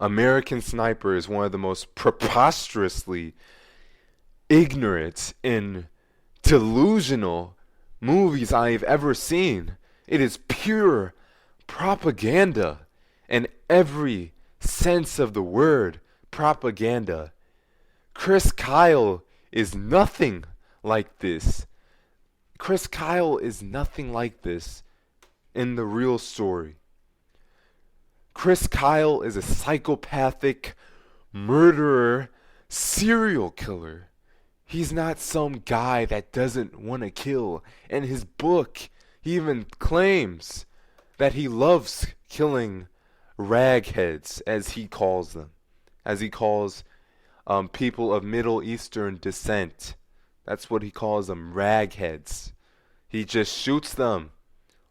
American Sniper is one of the most preposterously ignorant and delusional movies I've ever seen. It is pure propaganda in every sense of the word propaganda. Chris Kyle is nothing like this. Chris Kyle is nothing like this in the real story. Chris Kyle is a psychopathic murderer, serial killer. He's not some guy that doesn't want to kill. In his book, he even claims that he loves killing ragheads, as he calls them, as he calls people of Middle Eastern descent. That's what he calls them, ragheads. He just shoots them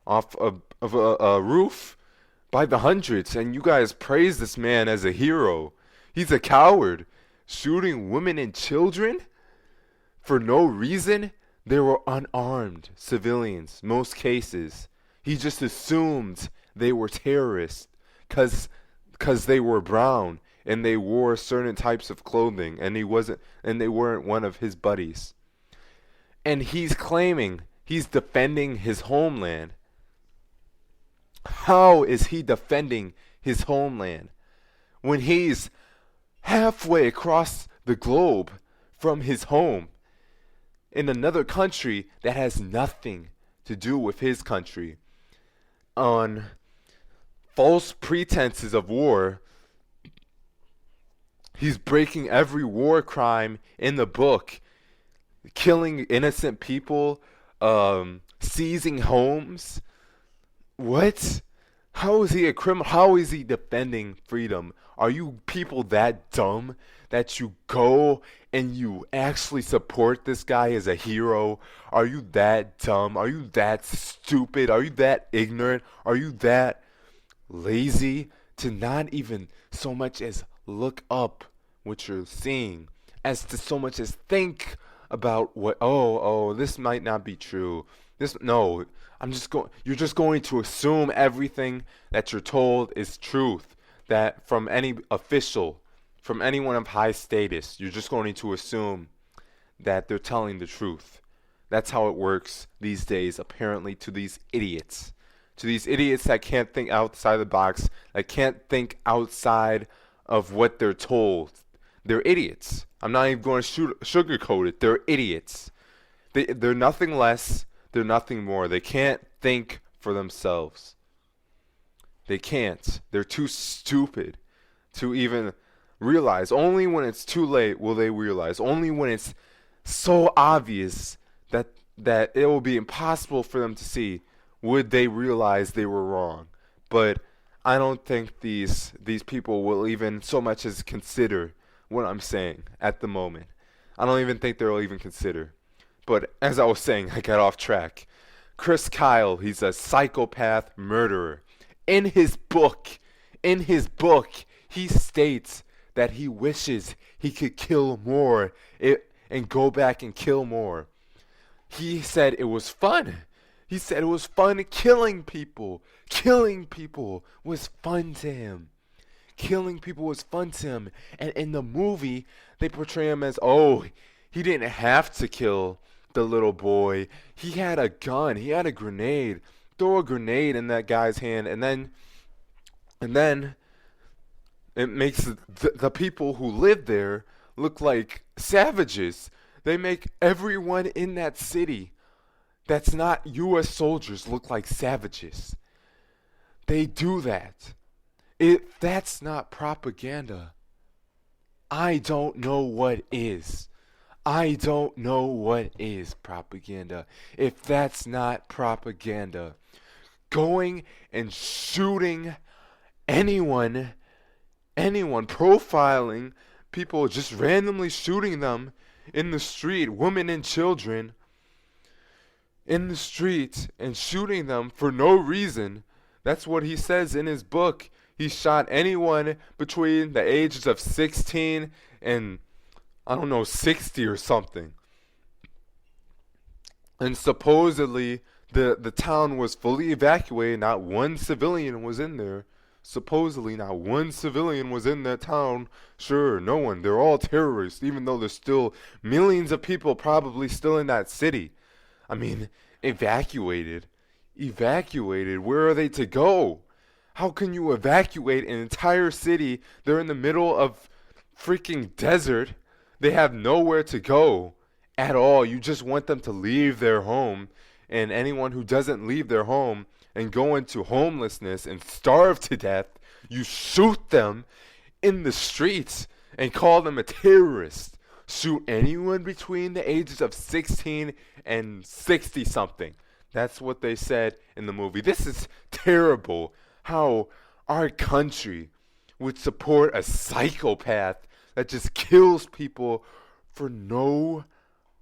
off of a roof by the hundreds, and you guys praise this man as a hero. He's a coward, shooting women and children for no reason. They were unarmed civilians, most cases. He just assumed they were terrorists because they were brown and they wore certain types of clothing, and they weren't one of his buddies. And he's claiming he's defending his homeland. How is he defending his homeland when he's halfway across the globe from his home in another country that has nothing to do with his country, on false pretenses of war? He's breaking every war crime in the book, killing innocent people, seizing homes. What? How is he a criminal? How is he defending freedom? Are you people that dumb that you go and you actually support this guy as a hero? Are you that dumb? Are you that stupid? Are you that ignorant? Are you that lazy to not even so much as look up what you're seeing, as to so much as think about what, this might not be true. No, you're just going to assume everything that you're told is truth, that from any official, from anyone of high status, you're just going to assume that they're telling the truth. That's how it works these days, apparently, to these idiots. To these idiots that can't think outside the box, that can't think outside of what they're told. They're idiots. I'm not even going to sugarcoat it. They're idiots. They're nothing less. They're nothing more. They can't think for themselves. They can't. They're too stupid to even realize. Only when it's too late will they realize. Only when it's so obvious that it will be impossible for them to see would they realize they were wrong. But I don't think these people will even so much as consider what I'm saying at the moment. I don't even think they'll even consider. But as I was saying, I got off track. Chris Kyle, he's a psychopath murderer. In his book, he states that he wishes he could kill more and go back and kill more. He said it was fun. He said it was fun killing people. Killing people was fun to him. Killing people was fun to him. And in the movie, they portray him as, he didn't have to kill the little boy. He had a gun. He had a grenade. Throw a grenade in that guy's hand, and then it makes the people who live there look like savages. They make everyone in that city that's not U.S. soldiers look like savages. They do that. If that's not propaganda, I don't know what is. I don't know what is propaganda. If that's not propaganda, going and shooting anyone, profiling people, just randomly shooting them in the street, women and children in the street, and shooting them for no reason. That's what he says in his book. He shot anyone between the ages of 16 and, 60 or something. And supposedly the town was fully evacuated. Not one civilian was in there. Supposedly not one civilian was in that town. Sure, no one. They're all terrorists, even though there's still millions of people probably still in that city. I mean, evacuated. Evacuated. Where are they to go? How can you evacuate an entire city? They're in the middle of freaking desert. They have nowhere to go at all. You just want them to leave their home. And anyone who doesn't leave their home and go into homelessness and starve to death, you shoot them in the streets and call them a terrorist. Shoot anyone between the ages of 16 and 60 something. That's what they said in the movie. This is terrible how our country would support a psychopath that just kills people for no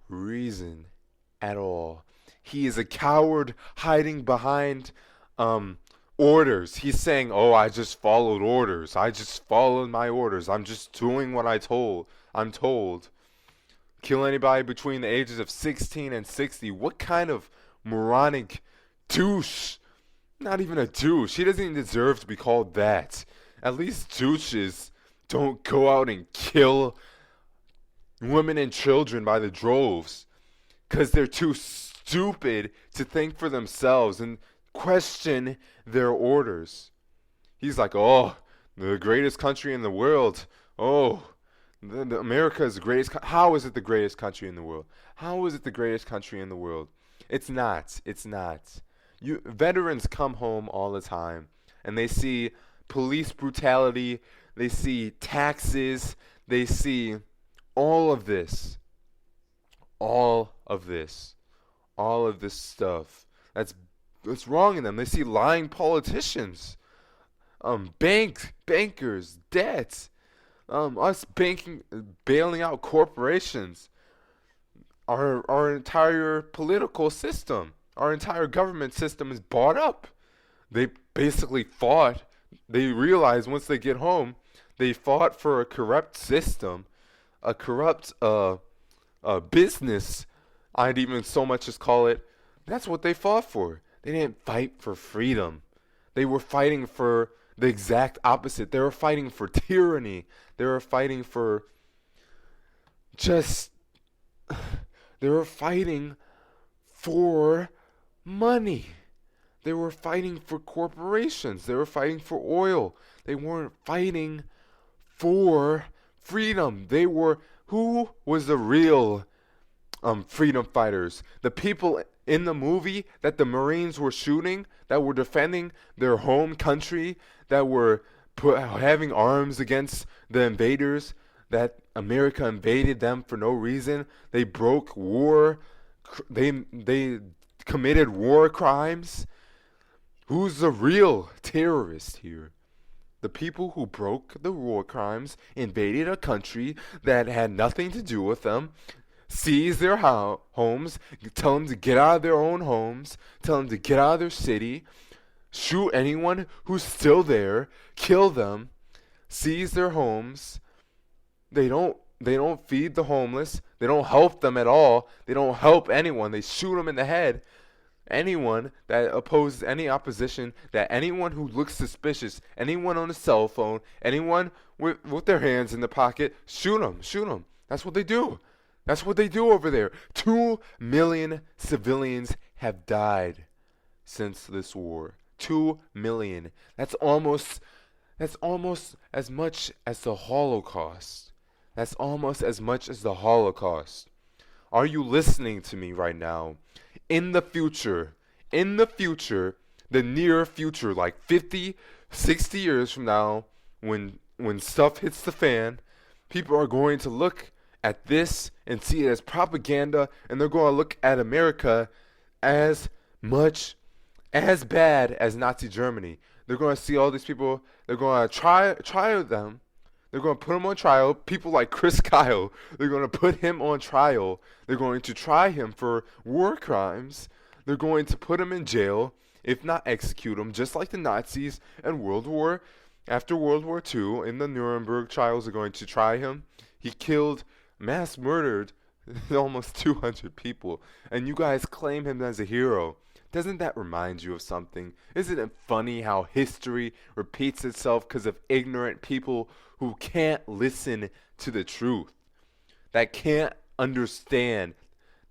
reason at all. He is a coward hiding behind orders. He's saying, "Oh, I just followed orders. I just followed my orders. I'm just doing what I'm told." Kill anybody between the ages of 16 and 60. What kind of moronic douche? Not even a douche. He doesn't even deserve to be called that. At least douches don't go out and kill women and children by the droves because they're too stupid to think for themselves and question their orders. He's like, "Oh, the greatest country in the world. Oh, America is the greatest. How is it the greatest country in the world? How is it the greatest country in the world? It's not. It's not. Veterans come home all the time, and they see police brutality. They see taxes. They see all of this. All of this. All of this stuff. That's wrong in them. They see lying politicians, bankers, debt, us bailing out corporations, our entire political system, our entire government system is bought up. They basically fought. They realized once they get home, they fought for a corrupt system, a corrupt business. I'd even so much as call it. That's what they fought for. They didn't fight for freedom. They were fighting for the exact opposite. They were fighting for tyranny. They were fighting for just. They were fighting for money. They were fighting for corporations. They were fighting for oil. They weren't fighting for freedom. Who was the real freedom fighters? The people in the movie that the Marines were shooting, that were defending their home country, that were having arms against the invaders, that America invaded them for no reason. They broke war. They committed war crimes. Who's the real terrorist here? The people who broke the war crimes, invaded a country that had nothing to do with them, seize their homes, tell them to get out of their own homes, tell them to get out of their city, shoot anyone who's still there, kill them, seize their homes. They don't feed the homeless. They don't help them at all. They don't help anyone. They shoot them in the head. Anyone that opposes any opposition, that anyone who looks suspicious, anyone on a cell phone, anyone with their hands in the pocket, shoot them, shoot them. That's what they do. That's what they do over there. 2 million civilians have died since this war. 2 million. That's almost as much as the Holocaust. That's almost as much as the Holocaust. Are you listening to me right now? In the future, the near future, like 50, 60 years from now, when stuff hits the fan, people are going to look at this and see it as propaganda, and they're going to look at America as much as bad as Nazi Germany. They're going to see all these people. They're going to try them. They're going to put them on trial. People like Chris Kyle, they're going to put him on trial. They're going to try him for war crimes. They're going to put him in jail, if not execute him, just like the Nazis and after World War II, in the Nuremberg trials, are going to try him. He killed, mass murdered almost 200 people. And you guys claim him as a hero. Doesn't that remind you of something? Isn't it funny how history repeats itself because of ignorant people who can't listen to the truth, that can't understand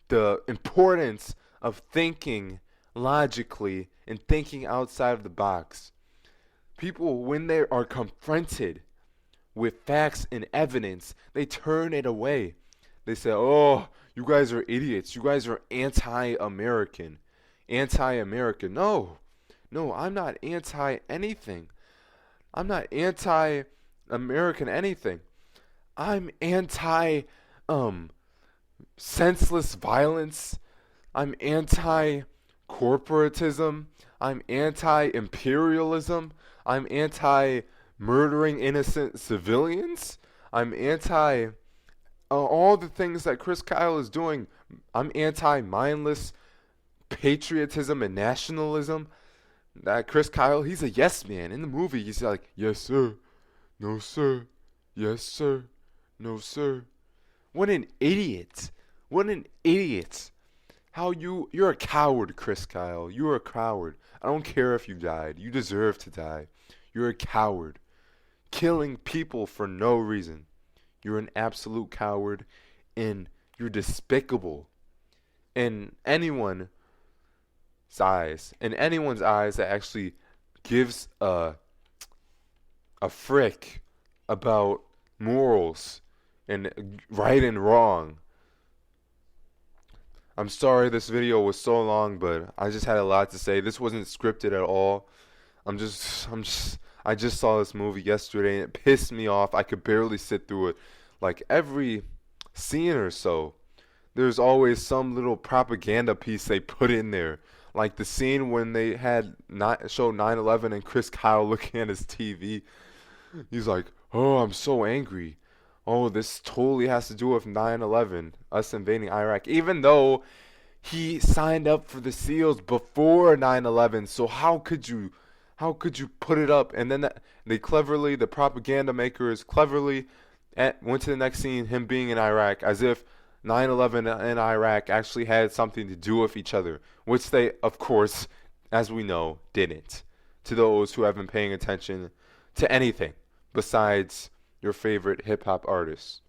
the importance of thinking logically and thinking outside of the box? People, when they are confronted with facts and evidence, they turn it away. They say, "Oh, you guys are idiots. You guys are anti-American." Anti-American. No. No, I'm not anti anything. I'm not anti-American anything. I'm anti senseless violence. I'm anti corporatism. I'm anti imperialism. I'm anti murdering innocent civilians. I'm anti all the things that Chris Kyle is doing. I'm anti mindless patriotism and nationalism. That Chris Kyle, he's a yes man. In the movie, he's like, "Yes, sir. No, sir. Yes, sir. No, sir." What an idiot. What an idiot. You're a coward, Chris Kyle. You're a coward. I don't care if you died. You deserve to die. You're a coward. Killing people for no reason. You're an absolute coward, and you're despicable. In anyone's eyes that actually gives a frick about morals and right and wrong. I'm sorry this video was so long, but I just had a lot to say. This wasn't scripted at all. I just saw this movie yesterday and it pissed me off. I could barely sit through it. Like every scene or so, there's always some little propaganda piece they put in there. Like the scene when they had show 9/11 and Chris Kyle looking at his TV. He's like, "Oh, I'm so angry. Oh, this totally has to do with 9/11, us invading Iraq." Even though he signed up for the SEALs before 9/11, so how could you put it up? And then the propaganda makers cleverly went to the next scene, him being in Iraq, as if 9/11 and Iraq actually had something to do with each other, which they, of course, as we know, didn't. To those who have been paying attention to anything besides your favorite hip hop artists.